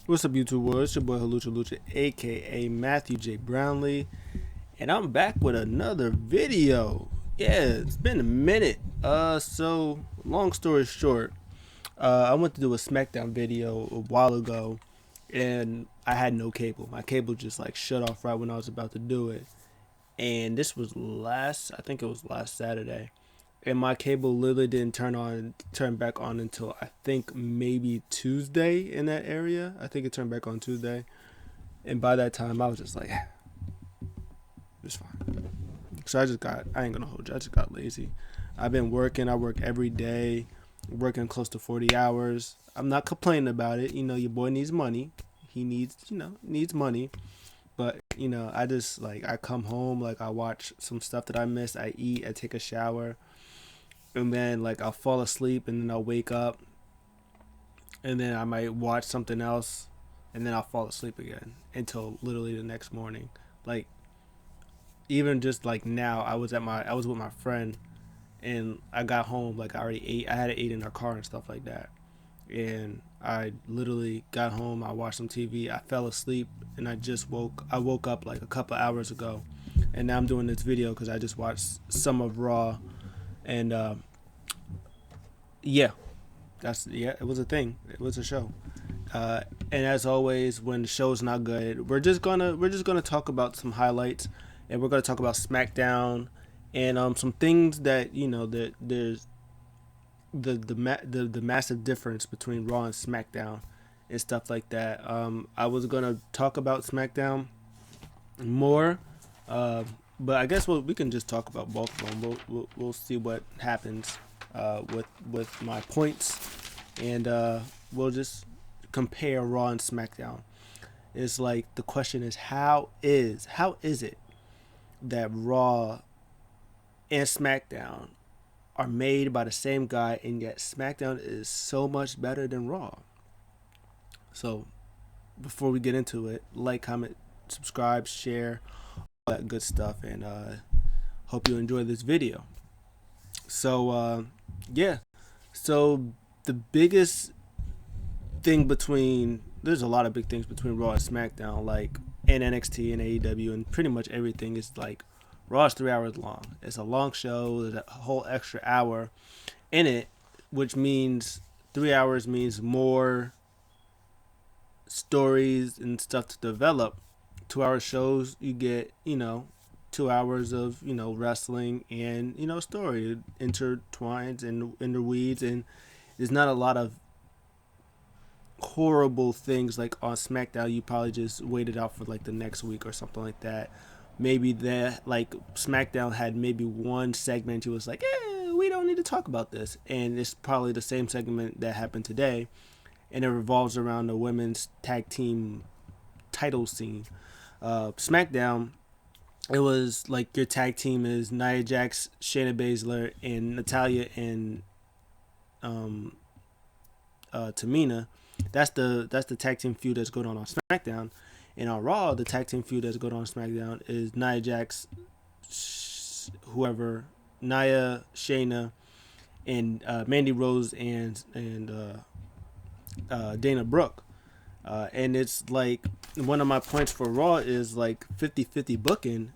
What's up, YouTube world? It's your boy Halucha Lucha, aka Matthew J. Brownlee, and I'm back with another video. Yeah, it's been a minute. So long story short, I went to do a Smackdown video a while ago, and I had no cable. My cable just like shut off right when I was about to do it, and this was I think it was last Saturday, and my cable literally didn't turn back on until I think maybe Tuesday in that area. I think it turned back on Tuesday, and by that time I was just like, it's fine. So I ain't gonna hold you, I just got lazy. I've been working. I work every day, working close to 40 hours. I'm not complaining about it. Your boy needs money. He needs money. But I just like I come home, like I watch some stuff that I missed. I eat, I take a shower, and then like I'll fall asleep, and then I'll wake up, and then I might watch something else, and then I'll fall asleep again until literally the next morning. Like even just like now, I was with my friend, and I got home, like I already ate. I had to eat in our car and stuff like that, and I literally got home. I watched some TV. I fell asleep, and I woke up like a couple hours ago, and now I'm doing this video because I just watched some of Raw, and yeah, it was a thing. It was a show. And as always, when the show's not good, we're just gonna talk about some highlights, and we're gonna talk about SmackDown, and some things that that there's the massive difference between Raw and SmackDown and stuff like that. I was gonna talk about SmackDown more, uh, but I guess we can just talk about both of them. We'll see what happens with my points, and we'll just compare Raw and SmackDown. It's like the question is how is it that Raw and SmackDown are made by the same guy, and yet SmackDown is so much better than Raw? So before we get into it, like, comment, subscribe, share, all that good stuff, and hope you enjoy this video. So yeah, so the biggest thing between there's a lot of big things between Raw and SmackDown, like and NXT and AEW and pretty much everything is like Raw is 3 hours long. It's a long show. There's a whole extra hour in it, which means 3 hours means more stories and stuff to develop. 2 hour shows, you get 2 hours of wrestling and story intertwines and interweaves, and there's not a lot of horrible things like on SmackDown. You probably just waited out for like the next week or something like that. Maybe that like SmackDown had maybe one segment you was like, we don't need to talk about this, and it's probably the same segment that happened today, and it revolves around the women's tag team title scene. SmackDown, it was like your tag team is Nia Jax, Shayna Baszler, and Natalya and Tamina. That's the tag team feud that's going on SmackDown. And on Raw, the tag team feud that's going on SmackDown is Nia Jax, whoever, Nia, Shayna, and Mandy Rose and Dana Brooke. And it's like one of my points for Raw is like 50-50 booking,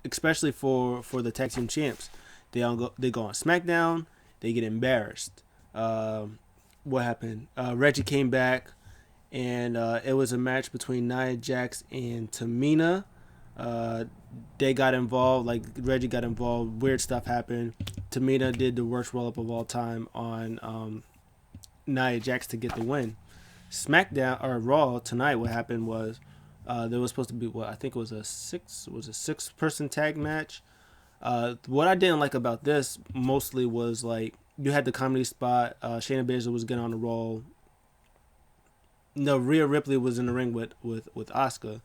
especially for the tag team champs. They go on SmackDown, they get embarrassed. What happened? Reggie came back, and it was a match between Nia Jax and Tamina. They got involved, like Reggie got involved. Weird stuff happened. Tamina did the worst roll up of all time on Nia Jax to get the win. SmackDown or Raw tonight, what happened was there was supposed to be I think it was a six person tag match. What I didn't like about this mostly was like you had the comedy spot. Shayna Baszler was getting on the roll. No, Rhea Ripley was in the ring with Asuka,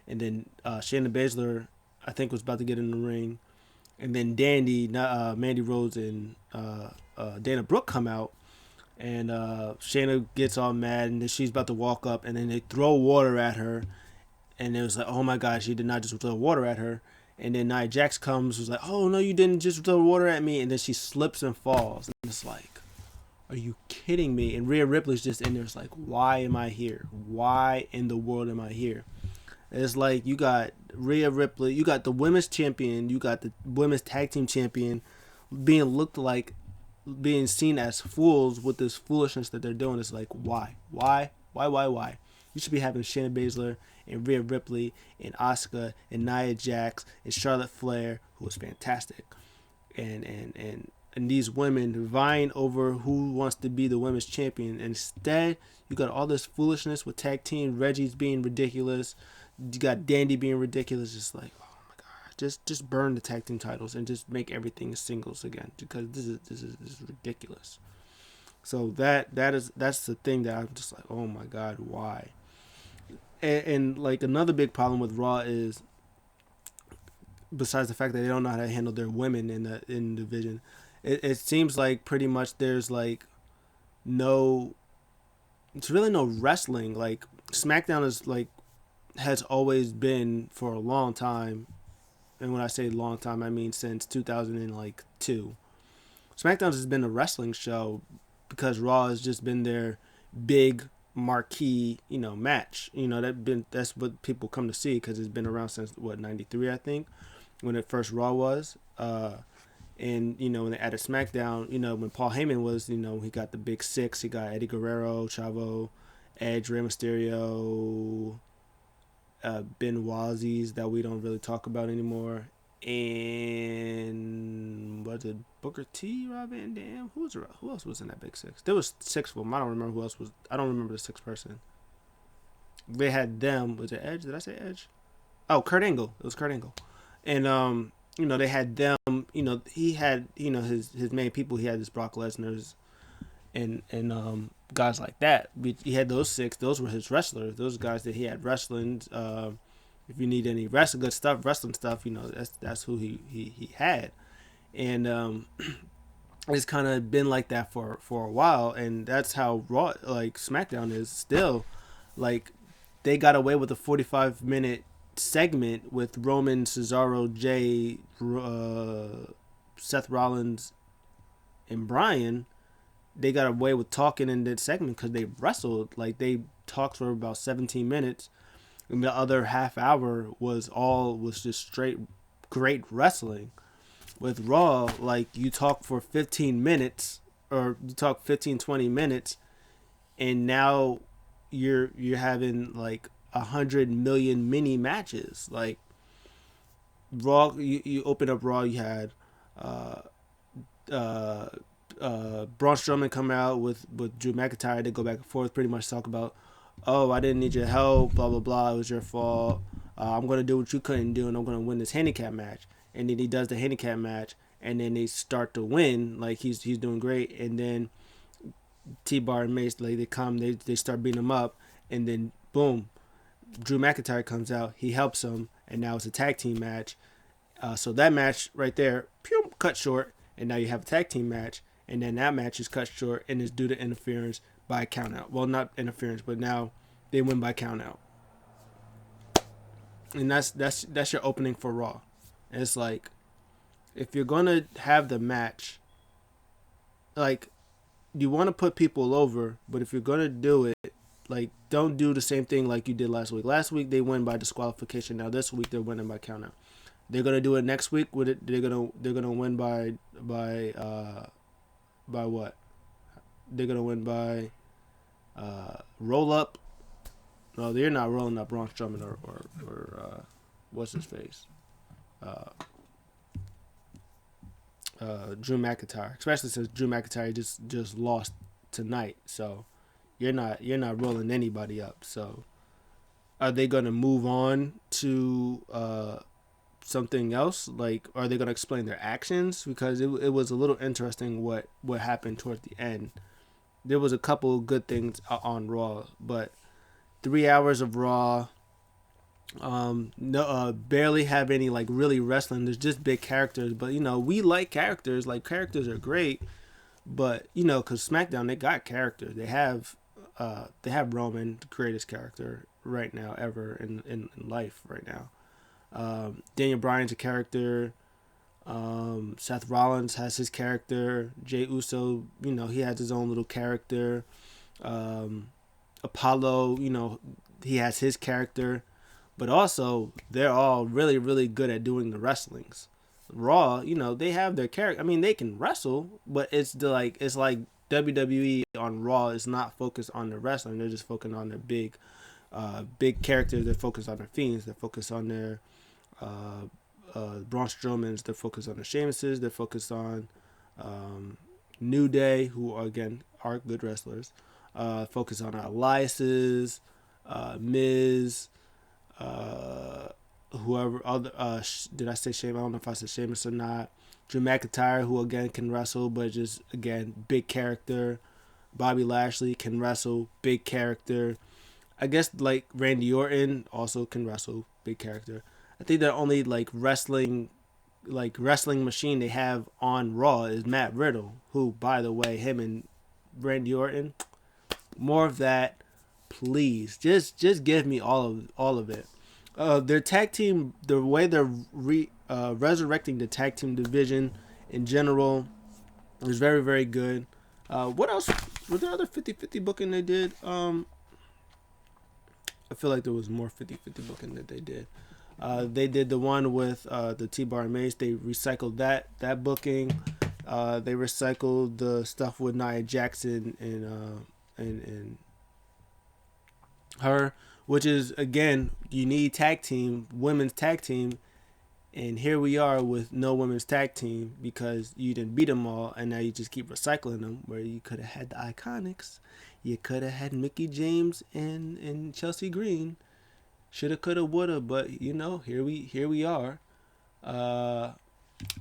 and then Shayna Baszler I think was about to get in the ring, and then Mandy Rose and Dana Brooke come out, and Shayna gets all mad, and then she's about to walk up, and then they throw water at her, and it was like, oh my gosh, she did not just throw water at her. And then Nia Jax comes, was like, oh no, you didn't just throw water at me, and then she slips and falls, and it's like, Are you kidding me? And Rhea Ripley's just in there. It's like, why am I here? Why in the world am I here? It's like you got Rhea Ripley, you got the women's champion, you got the women's tag team champion being looked like being seen as fools with this foolishness that they're doing. It's like, why? Why? You should be having Shayna Baszler and Rhea Ripley and Asuka and Nia Jax and Charlotte Flair, who was fantastic. And these women vying over who wants to be the women's champion. And instead, you got all this foolishness with tag team. Reggie's being ridiculous. You got Dandy being ridiculous. Just like, oh my god, just burn the tag team titles and just make everything singles again, because this is ridiculous. So that's the thing that I'm just like, oh my god, why? And like another big problem with Raw is, besides the fact that they don't know how to handle their women in the division, it seems like pretty much there's like no, it's really no wrestling. Like SmackDown is like, has always been for a long time, and when I say long time, I mean since 2002. SmackDown has been a wrestling show because Raw has just been their big marquee, match. That's what people come to see, because it's been around since what, '93, I think, when it first Raw was. And when they added SmackDown, when Paul Heyman was, he got the big six. He got Eddie Guerrero, Chavo, Edge, Rey Mysterio, Benoit's that we don't really talk about anymore, and was it Booker T, Rob Van Dam? Who else was in that big six? There was six of them. I don't remember who else was. I don't remember the sixth person. They had them. Was it Edge? Did I say Edge? Oh, Kurt Angle. It was Kurt Angle, and they had them. He had his main people. He had his Brock Lesnar's and guys like that. He had those six. Those were his wrestlers. Those guys that he had wrestling. If you need any wrestling stuff, that's who he had, and it's kind of been like that for a while, and that's how Raw, like SmackDown, is still. Like, they got away with a 45-minute segment with Roman, Cesaro, Jay, Seth Rollins, and Bryan. They got away with talking in that segment because they wrestled. Like, they talked for about 17 minutes, and the other half hour was just straight great wrestling. With Raw, like, you talk for 15 minutes, or you talk 15-20 minutes, and now you're having like 100 million mini matches. Like, Raw, you open up Raw, you had Braun Strowman come out with Drew McIntyre. They go back and forth, pretty much talk about, oh, I didn't need your help, blah blah blah, it was your fault. I'm gonna do what you couldn't do, and I'm gonna win this handicap match. And then he does the handicap match, and then they start to win. Like, he's doing great, and then T-Bar and Mace, like, they start beating him up, and then boom, Drew McIntyre comes out, he helps him, and now it's a tag team match. So that match right there, pew, cut short, and now you have a tag team match, and then that match is cut short and is due to interference by countout. Well, not interference, but now they win by countout. And that's your opening for Raw. And it's like, if you're gonna have the match, like, you want to put people over, but if you're gonna do it, like, don't do the same thing like you did last week. Last week they win by disqualification. Now this week they're winning by countout. They're gonna do it next week with it. They're gonna win by what? They're gonna win by roll up. No, they're not rolling up Braun Strowman or what's his face, Drew McIntyre. Especially since Drew McIntyre just lost tonight, so you're not rolling anybody up. So are they gonna move on to something else? Like, are they gonna explain their actions? Because it was a little interesting what happened towards the end. There was a couple good things on Raw, but 3 hours of Raw, no, barely have any like really wrestling. There's just big characters, but we like characters. Like, characters are great, but because SmackDown, they got characters. They have Roman, the greatest character right now ever in life right now. Daniel Bryan's a character. Seth Rollins has his character. Jey Uso, he has his own little character. Um, Apollo, he has his character. But also, they're all really, really good at doing the wrestlings. Raw, they have their character. I mean, they can wrestle, but it's like WWE on Raw is not focused on the wrestling. They're just focused on their big characters. They're focused on their Fiends. They're focused on their Braun Strowmans. They're focused on the Sheamuses. They're focused on New Day, who again are good wrestlers. Focus on Elias's, Miz, whoever other. Did I say Sheamus? I don't know if I said Sheamus or not. Drew McIntyre, who again can wrestle, but just again big character. Bobby Lashley can wrestle, big character. I guess like Randy Orton also can wrestle, big character. I think the only wrestling machine they have on Raw is Matt Riddle, who, by the way, him and Randy Orton, more of that, please. Just give me all of it. Their tag team, the way they're resurrecting the tag team division in general is very, very good. What else? Was there other 50-50 booking they did? I feel like there was more 50-50 booking that they did. They did the one with the T-Bar and Mace. They recycled that booking. They recycled the stuff with Nia Jax and her, which is, again, you need women's tag team, and here we are with no women's tag team because you didn't beat them all, and now you just keep recycling them, where you could have had the Iconics. You could have had Mickie James and Chelsea Green. Shoulda, coulda, woulda, but here we are.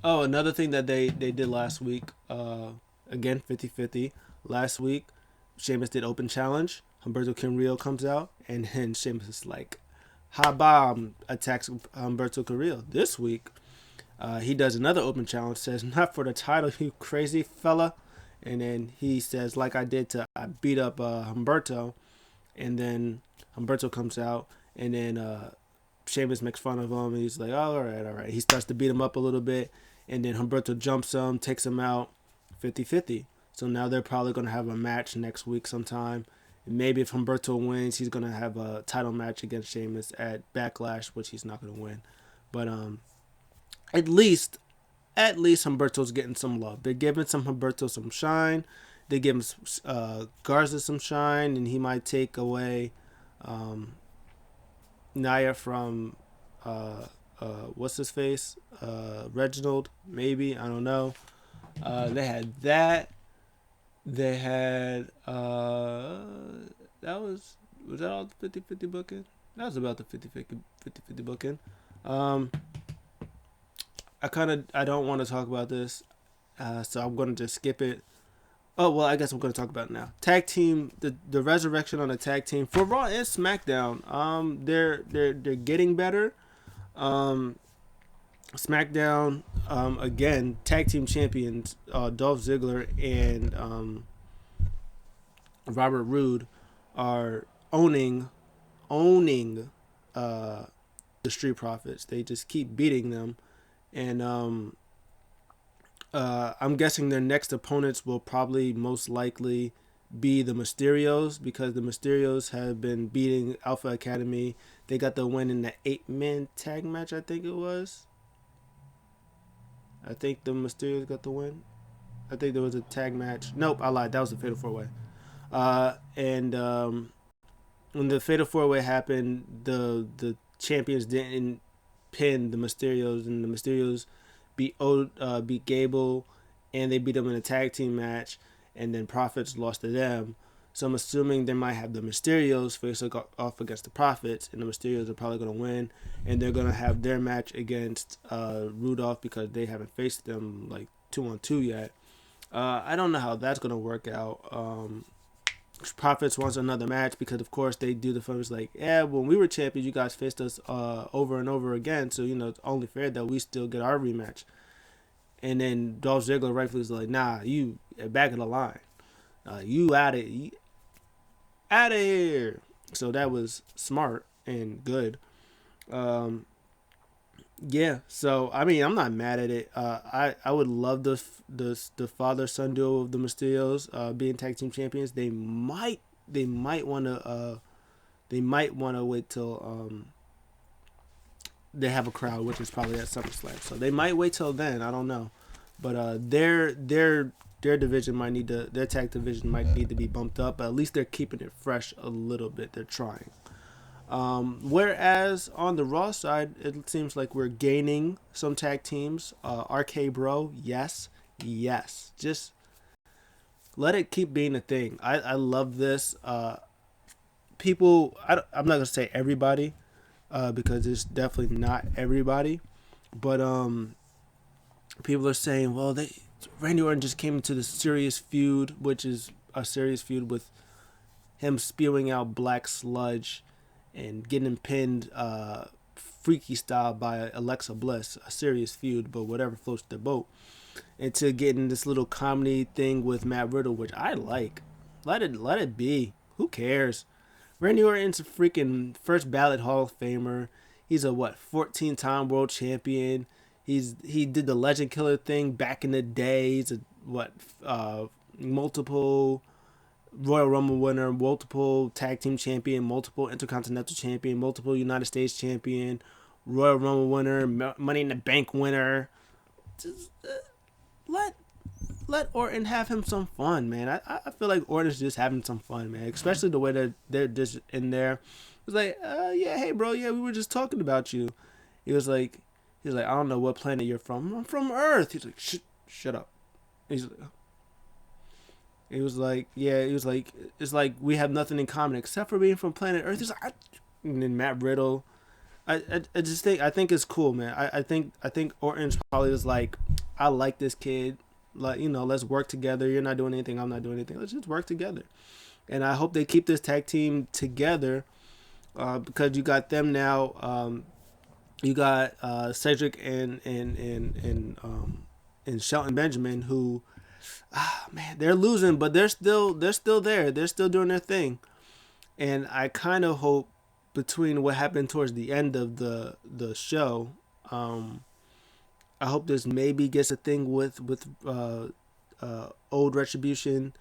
Another thing that they did last week, again 50-50. Last week, Sheamus did open challenge. Humberto Carrillo comes out, and then Sheamus is like, "Ha bomb," attacks Humberto Carrillo. This week, he does another open challenge. Says, "Not for the title, you crazy fella." And then he says, "Like I did I beat up Humberto." And then Humberto comes out, and then Sheamus makes fun of him. And he's like, "Oh, all right." He starts to beat him up a little bit, and then Humberto jumps him, takes him out, 50-50. So now they're probably going to have a match next week sometime. And maybe if Humberto wins, he's going to have a title match against Sheamus at Backlash, which he's not going to win. But at least Humberto's getting some love. They're giving Humberto some shine. They give him Garza some shine, and he might take away Nia from what's his face? Reginald, maybe. I don't know. They had that. They had was that all the 50-50 booking? That was about the 50-50 booking. I don't want to talk about this, so I'm going to just skip it. Oh, well, I guess I'm going to talk about it now. Tag team, the resurrection on the tag team for Raw and SmackDown. They're getting better. SmackDown, again, tag team champions, Dolph Ziggler and Robert Roode are owning the Street Profits. They just keep beating them, and I'm guessing their next opponents will probably most likely be the Mysterios, because the Mysterios have been beating Alpha Academy. They got the win in the 8-man tag match, I think it was. I think the Mysterios got the win. I think there was a tag match. Nope, I lied. That was the Fatal 4-Way. And when the Fatal 4-Way happened, the champions didn't pin the Mysterios, and the Mysterios beat Gable, and they beat them in a tag team match, and then Profits lost to them. So I'm assuming they might have the Mysterios face off against the Profits, and the Mysterios are probably going to win, and they're going to have their match against Rudolph, because they haven't faced them like 2-on-2 yet. I don't know how that's going to work out. Profits wants another match because, of course, they do the first like, yeah, when we were champions, you guys faced us over and over again, so it's only fair that we still get our rematch. And then Dolph Ziggler rightfully is like, nah, you back of the line, you out of here. So that was smart and good. Yeah, so I mean, I'm not mad at it. I would love the father son duo of the Mysterios being tag team champions. They might want to wait till they have a crowd, which is probably at SummerSlam. So they might wait till then. I don't know, but their division might need to their tag division might need to be bumped up. But at least they're keeping it fresh a little bit. They're trying. Whereas on the Raw side, it seems like we're gaining some tag teams. RK Bro, yes, yes. Just let it keep being a thing. I love this. I'm not going to say everybody because it's definitely not everybody. But people are saying, well, Randy Orton just came into the serious feud, which is a serious feud with him spewing out black sludge and getting pinned freaky style by Alexa Bliss, a serious feud, but whatever floats the boat. Into getting this little comedy thing with Matt Riddle, which I like. Let it be. Who cares? Randy Orton's a freaking first ballot Hall of Famer. He's a 14-time world champion. He did the Legend Killer thing back in the day. He's a multiple Royal Rumble winner, multiple tag team champion, multiple Intercontinental champion, multiple United States champion, Royal Rumble winner, Money in the Bank winner. Just let let Orton have him some fun, man. I feel like Orton's just having some fun, man. Especially the way that they're just in there. It was like, yeah, hey, bro, yeah, we were just talking about you. He was like, I don't know what planet you're from. I'm from Earth. He's like, shut up. He's like, It was like, yeah, it was like, it's like we have nothing in common except for being from planet Earth. He's like, and then Matt Riddle. I think it's cool, man. I think Orton's probably was like, I like this kid. Like, let's work together. You're not doing anything. I'm not doing anything. Let's just work together. And I hope they keep this tag team together because you got them now. You got Cedric and Shelton Benjamin who man, they're losing, but they're still there. They're still doing their thing, and I kind of hope between what happened towards the end of the show, I hope this maybe gets a thing with old Retribution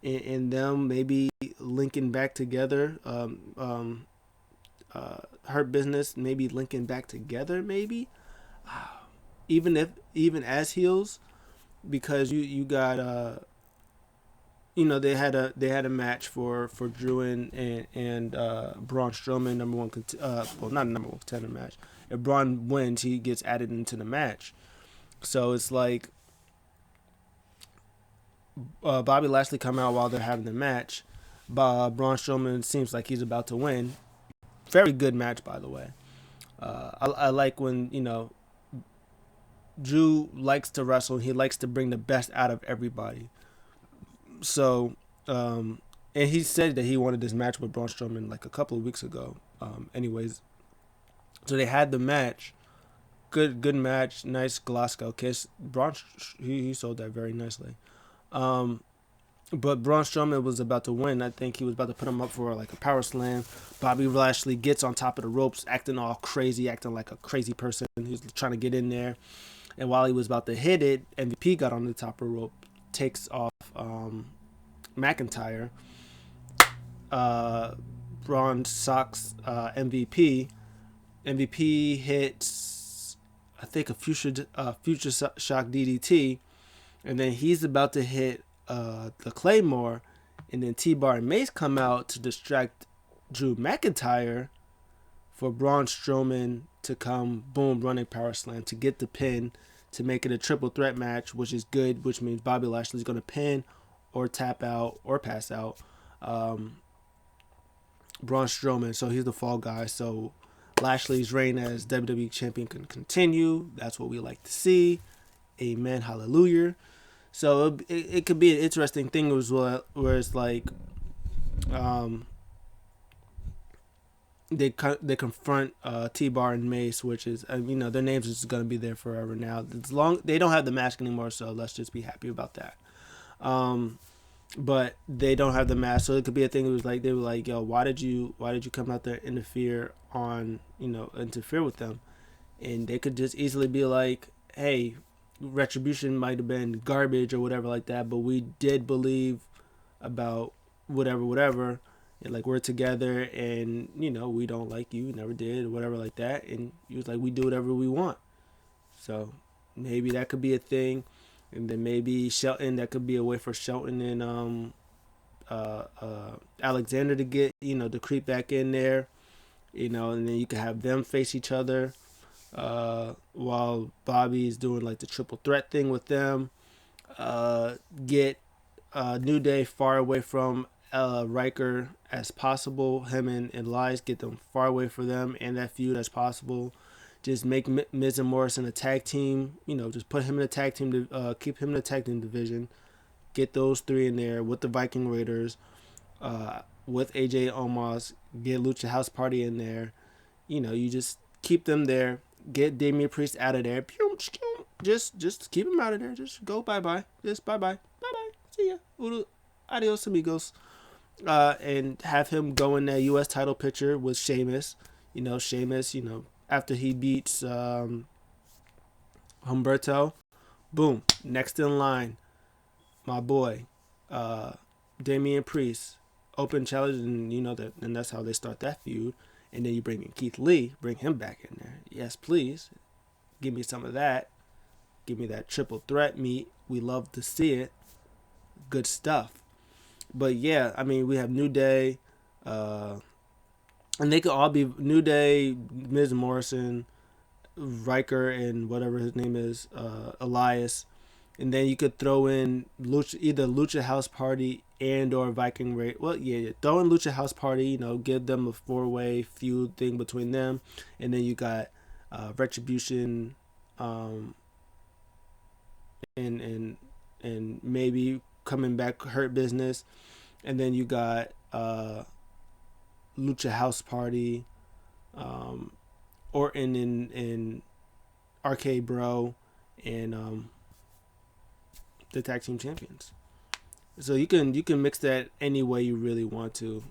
and them maybe linking back together. Hurt Business maybe linking back together, maybe even as heels because you got they had a match for Drew and Braun Strowman number one well not number one contender match. If Braun wins, he gets added into the match. So it's like Bobby Lashley come out while they're having the match. Braun Strowman seems like he's about to win. Very good match, by the way. I like when Drew likes to wrestle. He likes to bring the best out of everybody. So, and he said that he wanted this match with Braun Strowman like a couple of weeks ago. Anyways, so they had the match. Good match. Nice Glasgow kiss. Braun, he sold that very nicely. Um, but Braun Strowman was about to win. I think he was about to put him up for like a power slam. Bobby Lashley gets on top of the ropes, acting all crazy, acting like a crazy person. He's trying to get in there. And while he was about to hit it, MVP got on the top of the rope, takes off McIntyre. Braun socks MVP. MVP hits, I think, a future shock DDT, and then he's about to hit the Claymore, and then T-Bar and Mace come out to distract Drew McIntyre for Braun Strowman to come, boom, running power slam to get the pin, to make it a triple threat match, which is good, which means Bobby Lashley's going to pin or tap out or pass out Braun Strowman. So he's the fall guy. So Lashley's reign as WWE champion can continue. That's what we like to see. Amen. Hallelujah. So it could be an interesting thing as well, where it's like they confront T-Bar and Mace, which is their names is going to be there forever now. It's long they don't have the mask anymore, so let's just be happy about that. But they don't have the mask, so it could be a thing. It was like they were like, "Yo, why did you come out there and interfere with them?" and they could just easily be like, hey, Retribution might have been garbage or whatever like that, but we did believe about whatever, and like we're together, and we don't like you, never did, or whatever like that, and he was like, we do whatever we want. So maybe that could be a thing, and then maybe Shelton, that could be a way for Shelton and Alexander to get to creep back in there, and then you could have them face each other, while Bobby's doing like the triple threat thing with them. Get New Day far away from Riker as possible. Him and Elias, get them far away from them and that feud as possible. Just make Miz and Morrison a tag team. Just put him in a tag team to keep him in the tag team division. Get those three in there with the Viking Raiders, with AJ Omos. Get Lucha House Party in there. You just keep them there. Get Damian Priest out of there. Just keep him out of there. Just go bye. Just bye. See ya. Adios amigos. And have him go in that U.S. title picture with Sheamus. Sheamus. After he beats Humberto, boom. Next in line, my boy, Damian Priest, open challenge, and that's how they start that feud. And then you bring in Keith Lee, bring him back in there. Yes, please. Give me some of that. Give me that triple threat meat. We love to see it. Good stuff. But yeah, I mean, we have New Day, and they could all be New Day, Miz Morrison, Riker, and whatever his name is, Elias. And then you could throw in either Lucha House Party and or Viking Raid. Well, yeah, throw in Lucha House Party. Give them a 4-way feud thing between them, and then you got Retribution, and maybe coming back Hurt Business, and then you got Lucha House Party, Orton and RK Bro, and the tag team champions. So you can mix that any way you really want to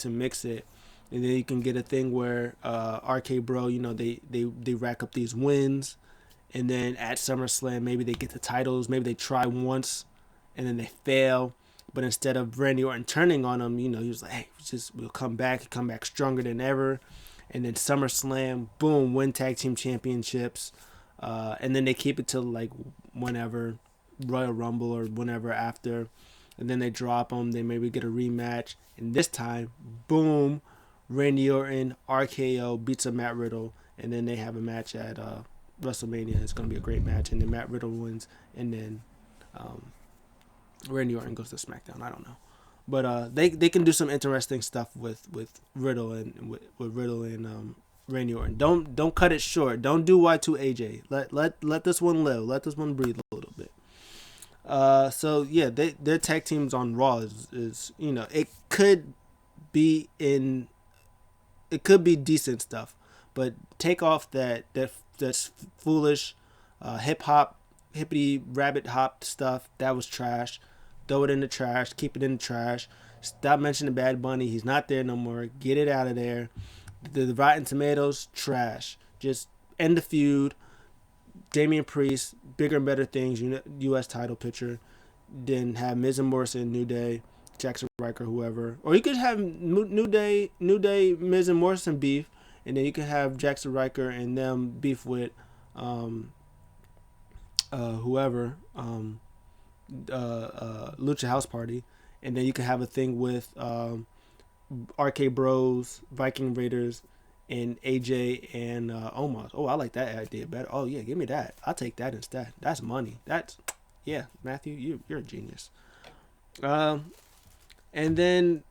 mix it, and then you can get a thing where RK Bro, they rack up these wins, and then at SummerSlam maybe they get the titles, maybe they try once, and then they fail, but instead of Randy Orton turning on them, he was like, hey, we'll come back stronger than ever, and then SummerSlam, boom, win tag team championships, and then they keep it till like whenever. Royal Rumble or whenever after, and then they drop them. They maybe get a rematch, and this time, boom, Randy Orton RKO beats up Matt Riddle, and then they have a match at WrestleMania. It's gonna be a great match, and then Matt Riddle wins, and then Randy Orton goes to SmackDown. I don't know, but they can do some interesting stuff with Riddle and with Riddle and Randy Orton. Don't cut it short. Don't do Y2AJ. Let this one live. Let this one breathe a little bit. So yeah, their tag teams on Raw is it could be decent stuff, but take off that's foolish hip hop hippity rabbit hop stuff. That was trash. Throw it in the trash. Keep it in the trash. Stop mentioning Bad Bunny. He's not there no more. Get it out of there. The Rotten Tomatoes, trash. Just end the feud. Damian Priest, bigger and better things, U.S. title picture. Then have Miz and Morrison, New Day, Jackson Riker, whoever. Or you could have New Day, Miz and Morrison beef, and then you could have Jackson Riker and them beef with whoever, Lucha House Party, and then you could have a thing with RK Bros, Viking Raiders, and AJ and Omos. Oh, I like that idea better. Oh yeah, give me that. I'll take that instead. That's money. Yeah, Matthew, you're a genius. And then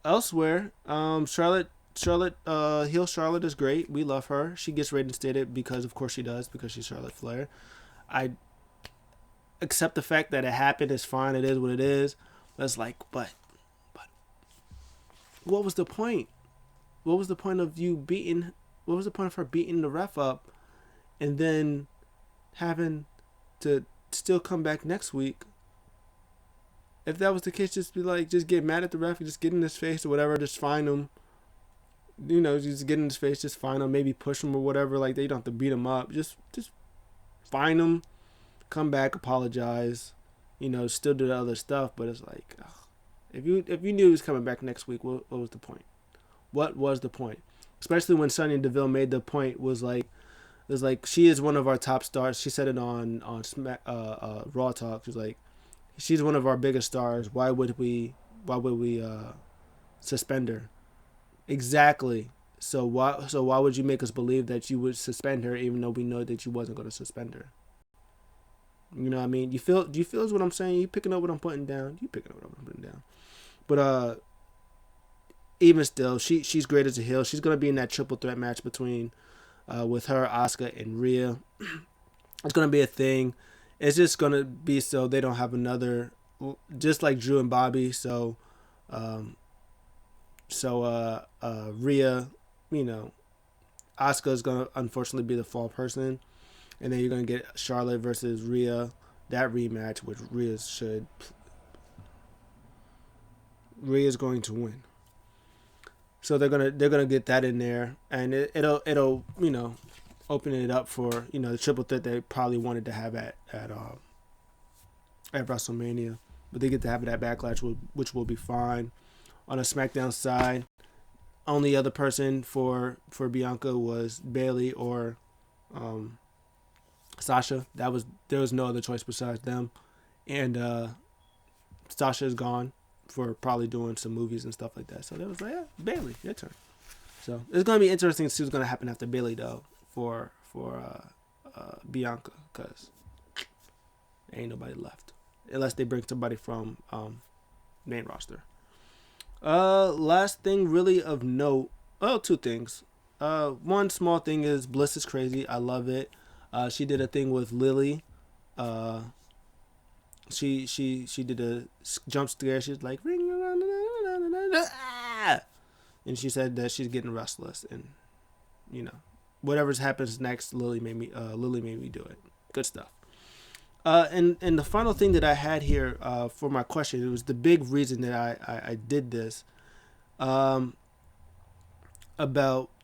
elsewhere, Charlotte, heel Charlotte is great. We love her. She gets reinstated because, of course, she does, because she's Charlotte Flair. I accept the fact that it happened. It's fine. It is what it is. But it's like, but what was the point? What was the point of you beating? What was the point of her beating the ref up, and then having to still come back next week? If that was the case, just be like, just get mad at the ref and just get in his face or whatever. Just find him. just get in his face, just find him, maybe push him or whatever. Like, they don't have to beat him up. Just find him, come back, apologize, still do the other stuff. But it's like, ugh, if you knew he was coming back next week, what was the point? What was the point? Especially when Sonya Deville made the point, was like, it was like, she is one of our top stars. She said it on Raw Talk. She was like, she's one of our biggest stars. Why would we suspend her? Exactly. So why would you make us believe that you would suspend her, even though we know that you wasn't going to suspend her? You know what I mean? Do you feel is what I'm saying? You picking up what I'm putting down? You picking up what I'm putting down? But even still, she's great as a heel. She's gonna be in that triple threat match between with her, Asuka, and Rhea. It's gonna be a thing. It's just gonna be so they don't have another, just like Drew and Bobby. Um, Rhea, Asuka is gonna unfortunately be the fall person, and then you're gonna get Charlotte versus Rhea, that rematch, which Rhea's going to win. So they're gonna get that in there, and it'll open it up for the triple threat they probably wanted to have at WrestleMania, but they get to have it at Backlash, which will be fine. On a SmackDown side, only other person for Bianca was Bayley or Sasha. There was no other choice besides them, and Sasha is gone for probably doing some movies and stuff like that. So they was like, yeah, Bayley, your turn. So it's gonna be interesting to see what's gonna happen after Bayley though for Bianca, because ain't nobody left unless they bring somebody from main roster. Last thing really of note. Oh, two things. One small thing is Bliss is crazy. I love it. She did a thing with Lily. She did a jump scare. She's like, ring around, and she said that she's getting restless, and whatever happens next, Lily made me do it. Good stuff. And the final thing that I had here for my question, it was the big reason that I did this, about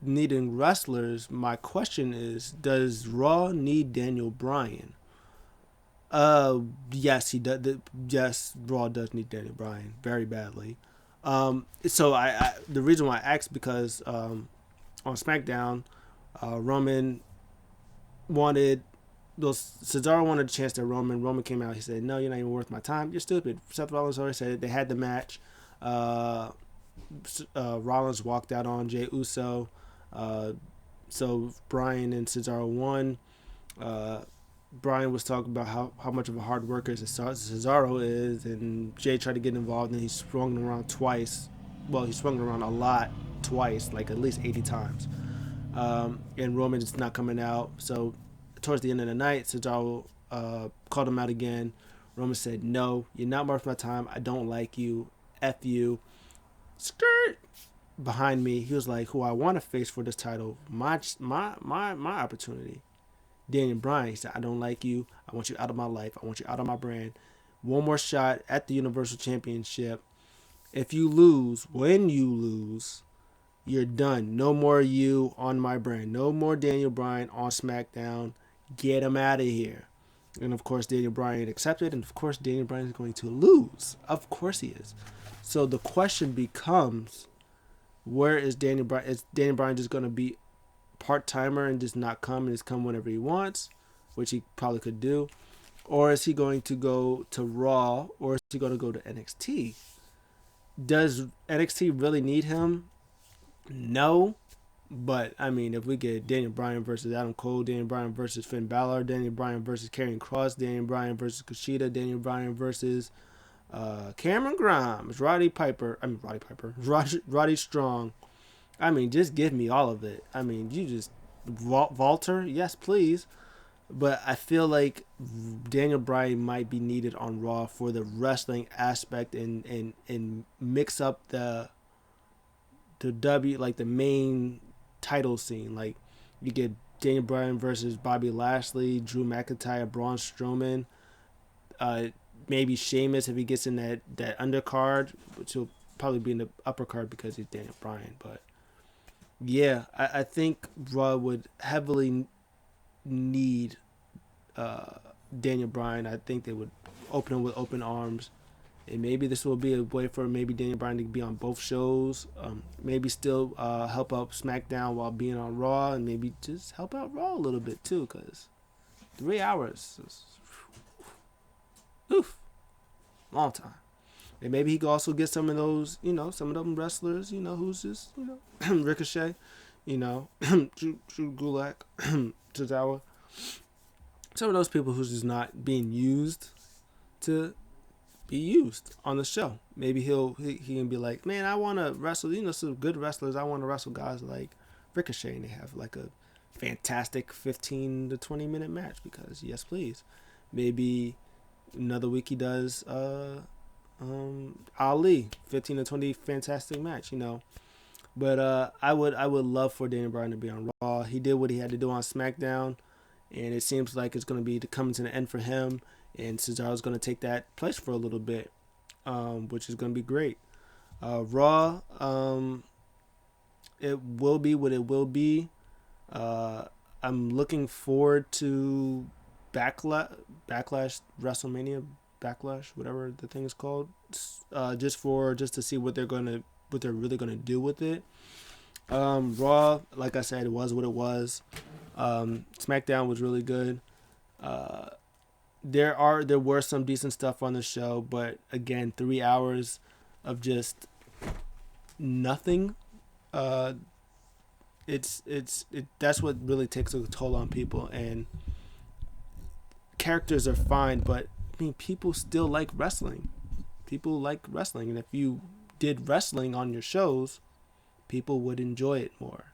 needing wrestlers. My question is, does Raw need Daniel Bryan? Yes, he does. Yes, Raw does need Daniel Bryan very badly. So the reason why I asked, because on SmackDown, Roman wanted Cesaro wanted a chance at Roman. Roman came out. He said, "No, you're not even worth my time. You're stupid." Seth Rollins already said it. They had the match. Rollins walked out on Jey Uso. So Bryan and Cesaro won. Bryan was talking about how much of a hard worker Cesaro is, and Jay tried to get involved, and he swung around twice. Well, he swung around a lot twice, like at least 80 times. And Roman is not coming out. So towards the end of the night, Cesaro called him out again. Roman said, "No, you're not worth my time. I don't like you. F you." Skirt behind me. He was like, "Who I want to face for this title, my opportunity." Daniel Bryan. He said, "I don't like you. I want you out of my life. I want you out of my brand. One more shot at the Universal Championship. If you lose, when you lose, you're done. No more you on my brand. No more Daniel Bryan on SmackDown. Get him out of here." And of course, Daniel Bryan accepted, and of course, Daniel Bryan is going to lose. Of course, he is. So the question becomes, where is Daniel Bryan? Is Daniel Bryan just going to be part-timer and just not come and just come whenever he wants, which he probably could do? Or is he going to go to Raw, or is he going to go to NXT? Does NXT really need him? No. But, I mean, if we get Daniel Bryan versus Adam Cole, Daniel Bryan versus Finn Balor, Daniel Bryan versus Karrion Kross, Daniel Bryan versus Kushida, Daniel Bryan versus Cameron Grimes, Roddy Strong. I mean, just give me all of it. I mean, you just Walter, yes, please. But I feel like Daniel Bryan might be needed on Raw for the wrestling aspect, and mix up the like the main title scene. Like, you get Daniel Bryan versus Bobby Lashley, Drew McIntyre, Braun Strowman. Maybe Sheamus if he gets in that undercard, which will probably be in the upper card because he's Daniel Bryan. But Yeah, I think Raw would heavily need Daniel Bryan. I think they would open him with open arms. And maybe this will be a way for maybe Daniel Bryan to be on both shows. Maybe still help out SmackDown while being on Raw, and maybe just help out Raw a little bit too, because 3 hours is oof, long time. And maybe he could also get some of those, some of them wrestlers, who's just, Ricochet, Drew Gulak, Tozawa. Some of those people who's just not being used to be used on the show. Maybe he can be like, man, I want to wrestle, some good wrestlers. I want to wrestle guys like Ricochet, and they have like a fantastic 15 to 20 minute match because yes, please. Maybe another week he does Ali 15 to 20 fantastic match, But I would love for Daniel Bryan to be on Raw. He did what he had to do on SmackDown, and it seems like it's going to be coming to the end for him. And Cesaro's going to take that place for a little bit, which is going to be great. Raw, it will be what it will be. I'm looking forward to Backlash WrestleMania, Backlash, whatever the thing is called, just to see what they're really gonna do with it. Raw, like I said, it was what it was. SmackDown was really good. There were some decent stuff on the show, but again, 3 hours of just nothing. That's what really takes a toll on people. And characters are fine, but I mean, people still like wrestling. People like wrestling, and if you did wrestling on your shows, people would enjoy it more.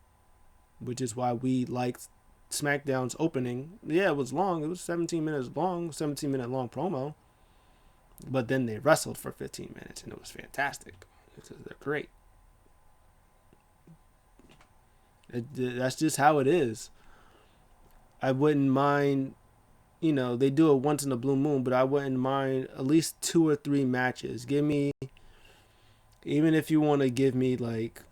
Which is why we liked SmackDown's opening. Yeah, it was long. It was 17 minutes long, 17-minute long promo. But then they wrestled for 15 minutes, and it was fantastic. They're great. That's just how it is. I wouldn't mind, they do it once in a blue moon, but I wouldn't mind at least 2 or 3 matches. Give me, even if you want to give me like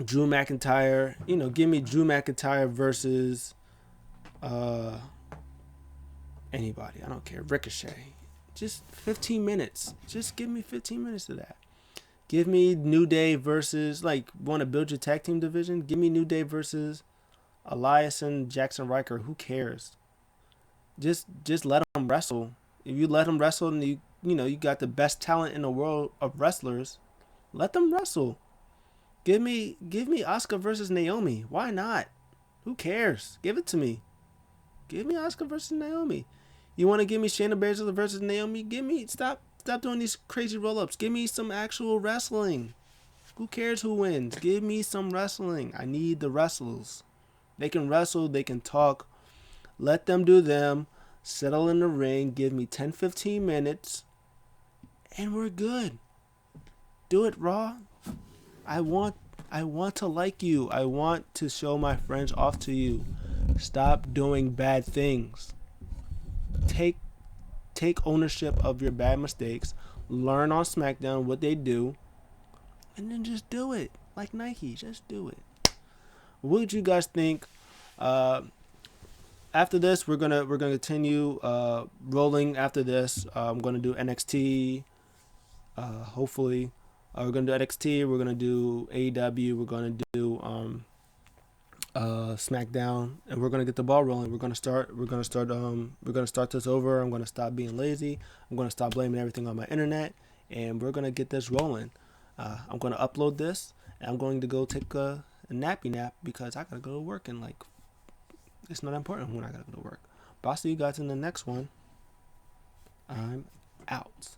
Drew McIntyre, give me Drew McIntyre versus anybody. I don't care. Ricochet. Just 15 minutes. Just give me 15 minutes of that. Give me New Day versus, want to build your tag team division? Give me New Day versus Elias and Jackson Riker. Who cares? Just let them wrestle. If you let them wrestle and you got the best talent in the world of wrestlers, let them wrestle. Give me Asuka versus Naomi. Why not? Who cares? Give it to me. Give me Asuka versus Naomi. You want to give me Shayna Baszler versus Naomi? Stop doing these crazy roll-ups. Give me some actual wrestling. Who cares who wins? Give me some wrestling. I need the wrestlers. They can wrestle. They can talk. Let them do them. Settle in the ring. Give me 10, 15 minutes. And we're good. Do it, Raw. I want to like you. I want to show my friends off to you. Stop doing bad things. Take ownership of your bad mistakes. Learn on SmackDown what they do, and then just do it like Nike. Just do it. What would you guys think? After this, we're gonna continue rolling. After this, I'm gonna do NXT. Hopefully, we're gonna do NXT. We're gonna do AEW. We're gonna do SmackDown, and we're gonna get the ball rolling. We're gonna start this over. I'm gonna stop being lazy. I'm gonna stop blaming everything on my internet, and we're gonna get this rolling. I'm gonna upload this, and I'm going to go take a nappy nap because I gotta go to work, and it's not important when I gotta go to work. But I'll see you guys in the next one. I'm out.